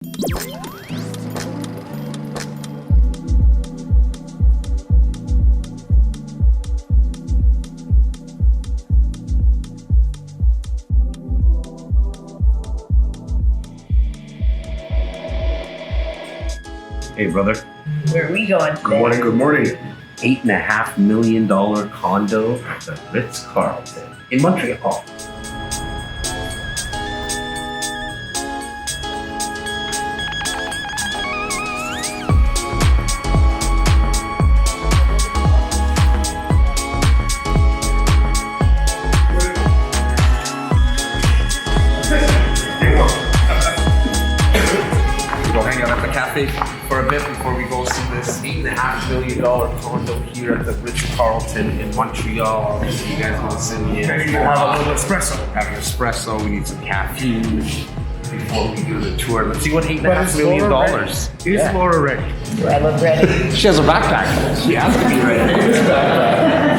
Hey, brother. Where are we going today? Good morning, good morning. $8.5 million condo at the Ritz Carlton in Montreal. We'll hang out at the cafe for a bit before we go see this $8.5 million condo here at the Ritz Carlton in Montreal. Obviously, you guys want to send me in. Maybe we'll have a little espresso. Have an espresso. We need some caffeine before we do the tour. Let's see what $8.5 million. Is Laura ready? I'm ready. She has a backpack. She has to be ready.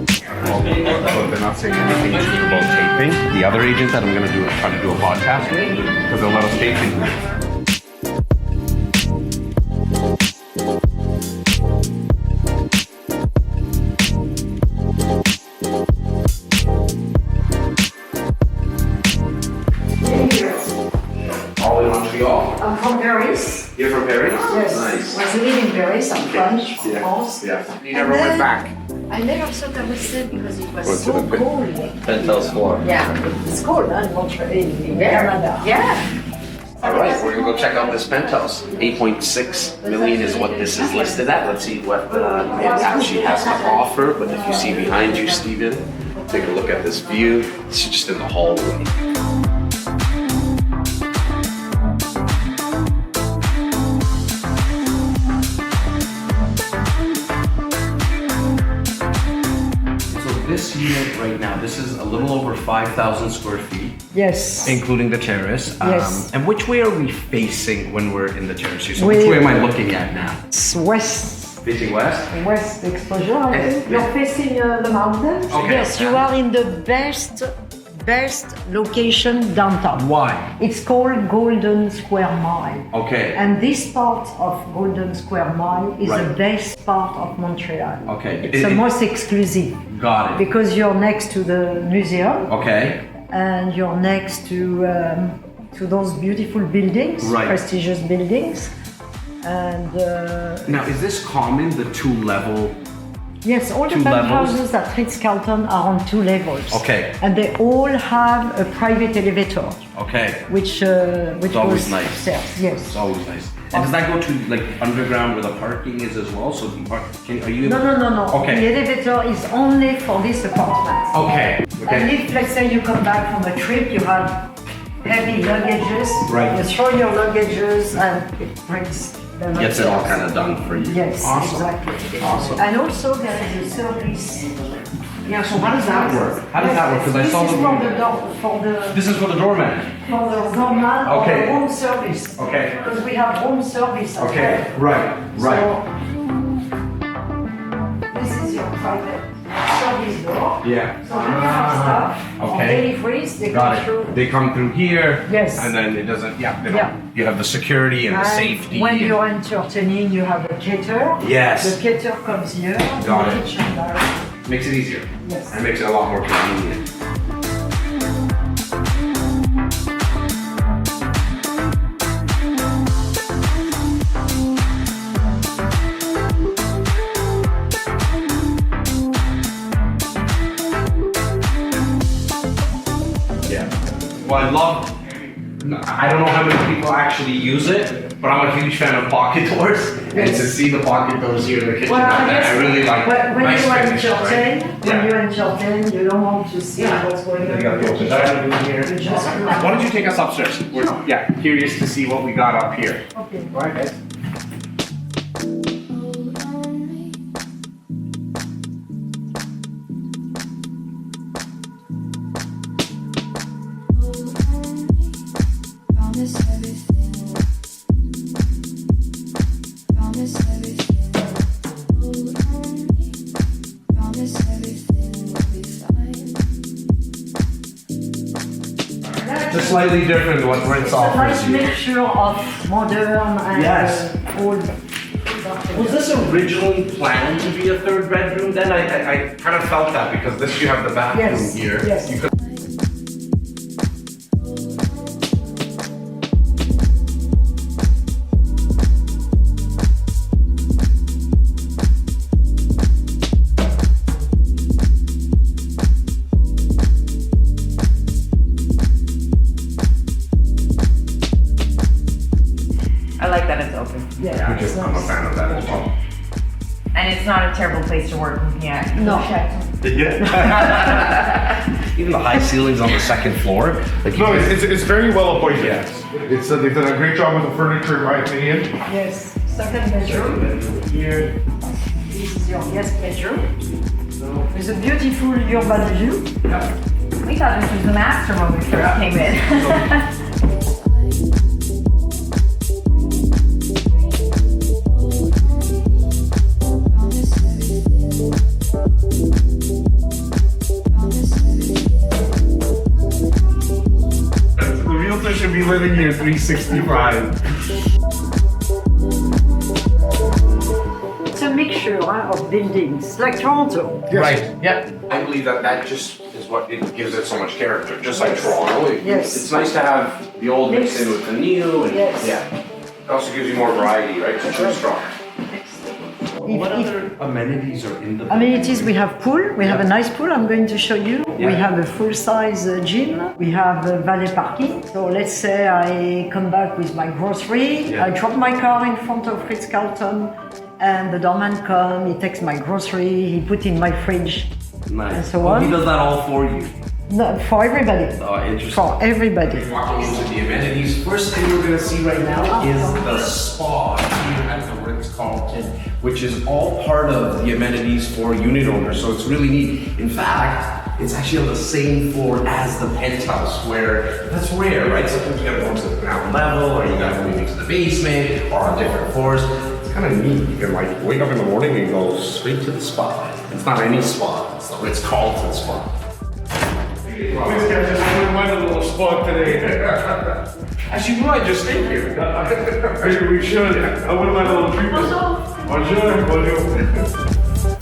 They're not saying anything about taping. The other agent that I'm going to try to do a podcast with, because they'll let us tape in here. All in Montreal? I'm from Paris. You're from Paris? Yes. Nice. Was living in Paris. I'm French, of course. Yeah. You And never went then back. I never thought I would stay because it was Went to so the cold. Penthouse floor. Yeah, it's cold, huh? In Montreal, in Canada. Yeah. All right, we're gonna go check out this penthouse. 8.6 million is what this is listed at. Let's see what it actually has to offer. But if you see behind you, Steven, take a look at this view. It's just in the hallway. This unit right now, this is a little over 5,000 square feet, Yes. including the terrace. Yes. And which way are we facing when we're in the terrace here? So which way am I looking at now? It's west Facing west? exposure, I think. You're facing the mountains. Okay. Yes, you are in the best location downtown. Why? It's called Golden Square Mile. Okay. And this part of Golden Square Mile is Right. the best part of Montreal. Okay. It's the most exclusive Got it. because you're next to the museum Okay. and you're next to those beautiful buildings, Right. prestigious buildings. And Now, is this common, the two-level? yes, all the Two levels? penthouses at Ritz Carlton are on 2 levels. Okay. And they all have a private elevator, Okay. which always goes nice. upstairs. Yes. It's always nice. And does that go to like underground where the parking is as well? So do you park, are you able No. Okay. The elevator is only for this apartment. Okay. And if, let's say, you come back from a trip, you have heavy luggages. Right. You throw your luggages and it brings them Gets it all upstairs. kind of done for you. Yes, Awesome. exactly. Awesome. And also there is a service. Yeah, so how does that work? How does that work? Because I saw This is the for the This is for the doorman. doorman Okay. or room service. Okay. Because we have room service. as Okay. well. Right. Right. So, this is your private service door. Yeah. So when you have stuff on Okay. daily freeze, they Got go through. it. They come through here. Yes. And then it doesn't. Yeah. They don't, Yeah. You have the security and the And safety. when and- you're entertaining, you have a cater. Yes. The cater comes here. Got the it. kitchen directly. Makes it easier. Yes. And makes it a lot more convenient. Yeah. Well, I don't know how many people actually use it, but I'm a huge fan of pocket doors. And to see the pocket doors here in the kitchen, Well, I really like when nice you finish, entertain, right? when you entertain, you don't want to see Yeah. what's going on. You got the open dining room here. You just Why don't you take us upstairs? We're curious to see what we got up here. Okay. All right, guys. Promise everything. Promise everything. slightly different what Ritz It's a offers nice you. mixture of modern and Yes. old. Was this originally planned to be a third bedroom then? I kind of felt that because this you have the bathroom Yes, here. yes. You could I like that it's open. Yeah, I'm a fan of that as well. And it's not a terrible place to work. Yeah. No. Yeah. Even the high ceilings on the second floor. Like No, it's very well appointed. Yes. It's they've done a great job with the furniture, in my opinion. Yes, second bedroom. here. This is your guest bedroom. With a beautiful urban view. We thought this was the master when we first came in. The realtor should be living here 365. It's a mixture of buildings, like Toronto. Right. Yeah. I believe that just is what it gives it so much character. Just like Toronto. Yes. It's nice to have the old mixed in with the new and Yes. yeah. It also gives you more variety, right? To choose from. What If- other amenities are in the Amenities, we have pool. We have a nice pool. I'm going to show you. We Yeah. have a full-size gym. We have valet parking. So let's say I come back with my grocery. Yeah. I drop my car in front of Ritz Carlton, and the doorman come. He takes my grocery. He put in my fridge. Nice. And so on. He does that all for you. No, for everybody. Oh, interesting. For everybody. Walking into the amenities, first thing we're gonna see right now is the spa here at the Ritz Carlton, which is all part of the amenities for unit owners. So it's really neat. In fact, it's actually on the same floor as the penthouse, where that's rare, right? Sometimes you gotta go to the ground level, or you gotta move into the basement, or on different floors. It's kind of neat. You can like wake up in the morning and go straight to the spa. It's not any spa. It's the Ritz Carlton spa. Please guys, just wouldn't mind a little spot today. Actually, we might just stay here. Maybe we should. I wouldn't mind a little treatment. Bonjour. Bonjour.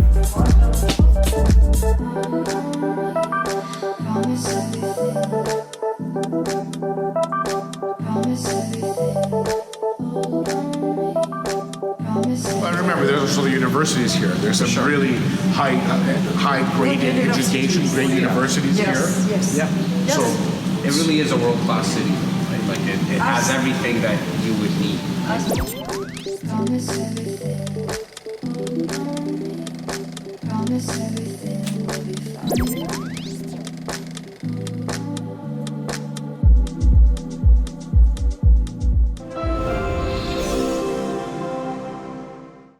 But remember, there's also the universities here. There's some really high-graded education, great universities Yes, here. yes. Yeah. Yes. So It really is a world-class city. Right? Like it has everything that you would need. Promise everything. Promise everything.